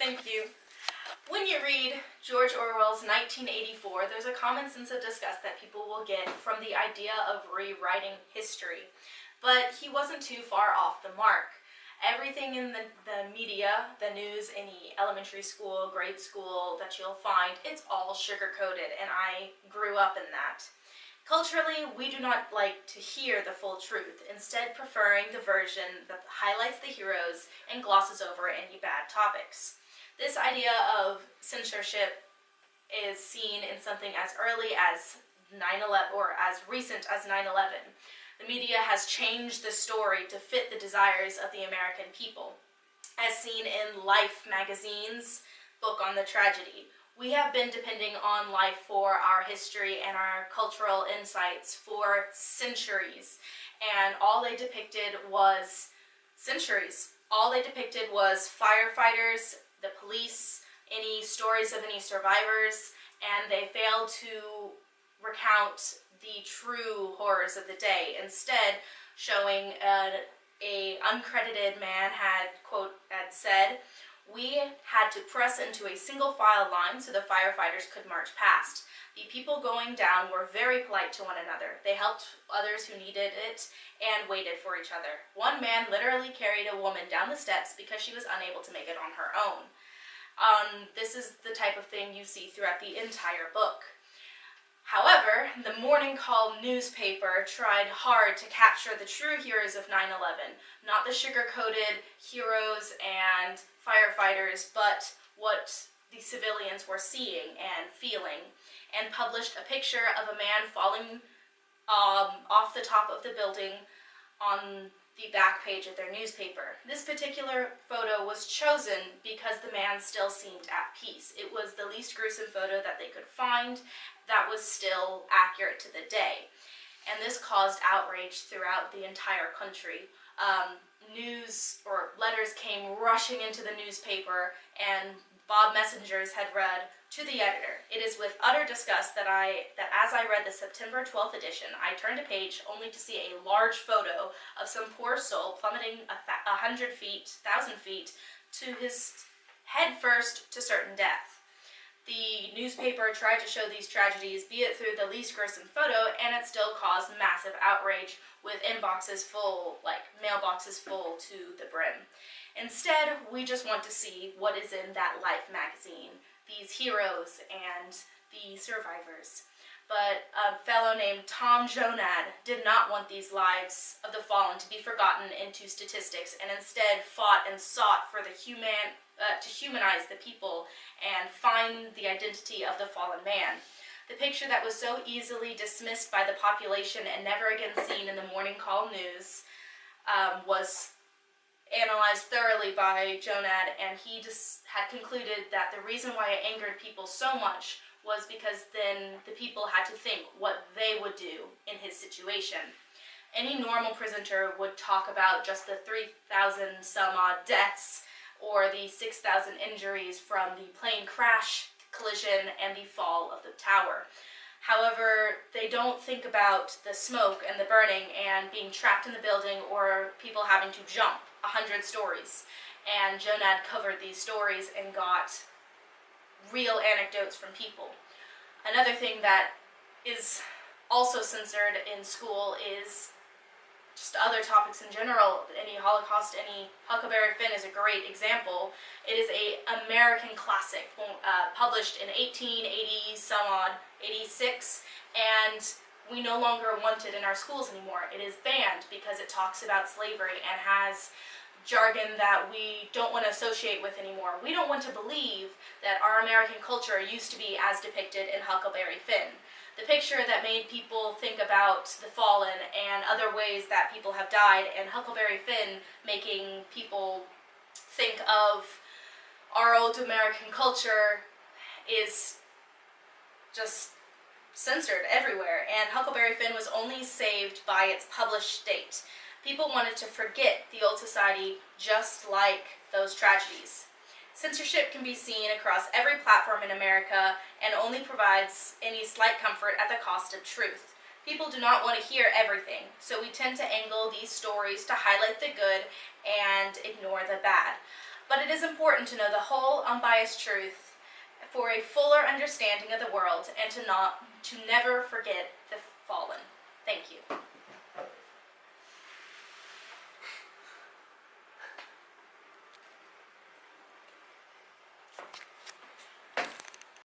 Thank you. When you read George Orwell's 1984, there's a common sense of disgust that people will get from the idea of rewriting history. But he wasn't too far off the mark. Everything in the media, the news, any elementary school, grade school that you'll find, it's all sugar-coated, and I grew up in that. Culturally, we do not like to hear the full truth, instead preferring the version that highlights the heroes and glosses over any bad topics. This idea of censorship is seen in something as early as 9/11, or as recent as 9/11. The media has changed the story to fit the desires of the American people. As seen in Life magazine's book on the tragedy, we have been depending on Life for our history and our cultural insights for centuries, and all they depicted was All they depicted was firefighters, the police, any stories of any survivors, and they failed to recount the true horrors of the day. Instead, showing a uncredited man had said, "We had to press into a single file line so the firefighters could march past. The people going down were very polite to one another. They helped others who needed it and waited for each other. One man literally carried a woman down the steps because she was unable to make it on her own." This is the type of thing you see throughout the entire book. However, the Morning Call newspaper tried hard to capture the true heroes of 9/11, not the sugar-coated heroes and firefighters, but what the civilians were seeing and feeling, and published a picture of a man falling off the top of the building on the back page of their newspaper. This particular photo was chosen because the man still seemed at peace. It was the least gruesome photo that they could find that was still accurate to the day. And this caused outrage throughout the entire country. News or letters came rushing into the newspaper, and Bob Messengers had read to the editor, "It is with utter disgust that as I read the September 12th edition, I turned a page only to see a large photo of some poor soul plummeting 1,000 feet to his head first to certain death." The newspaper tried to show these tragedies, be it through the least gruesome photo, and it still caused massive outrage with mailboxes full to the brim. Instead, we just want to see what is in that Life magazine, these heroes and the survivors. But a fellow named Tom Jonad did not want these lives of the fallen to be forgotten into statistics, and instead fought and sought for to humanize the people and find the identity of the fallen man. The picture that was so easily dismissed by the population and never again seen in the Morning Call news was analyzed thoroughly by Jonad, and he just had concluded that the reason why it angered people so much was because then the people had to think what they would do in his situation. Any normal presenter would talk about just the 3,000 some odd deaths or the 6,000 injuries from the plane crash, collision, and the fall of the tower. However, they don't think about the smoke and the burning and being trapped in the building, or people having to jump 100 stories. And Jonad covered these stories and got real anecdotes from people. Another thing that is also censored in school is just other topics in general. Any Holocaust, any Huckleberry Finn is a great example. It is an American classic, published in 1886, and we no longer want it in our schools anymore. It is banned because it talks about slavery and has jargon that we don't want to associate with anymore. We don't want to believe that our American culture used to be as depicted in Huckleberry Finn. The picture that made people think about the fallen and other ways that people have died, and Huckleberry Finn making people think of our old American culture, is just censored everywhere, and Huckleberry Finn was only saved by its published date. People wanted to forget the old society just like those tragedies. Censorship can be seen across every platform in America and only provides any slight comfort at the cost of truth. People do not want to hear everything, so we tend to angle these stories to highlight the good and ignore the bad. but it is important to know the whole unbiased truth for a fuller understanding of the world and to never forget the fallen. Thank you.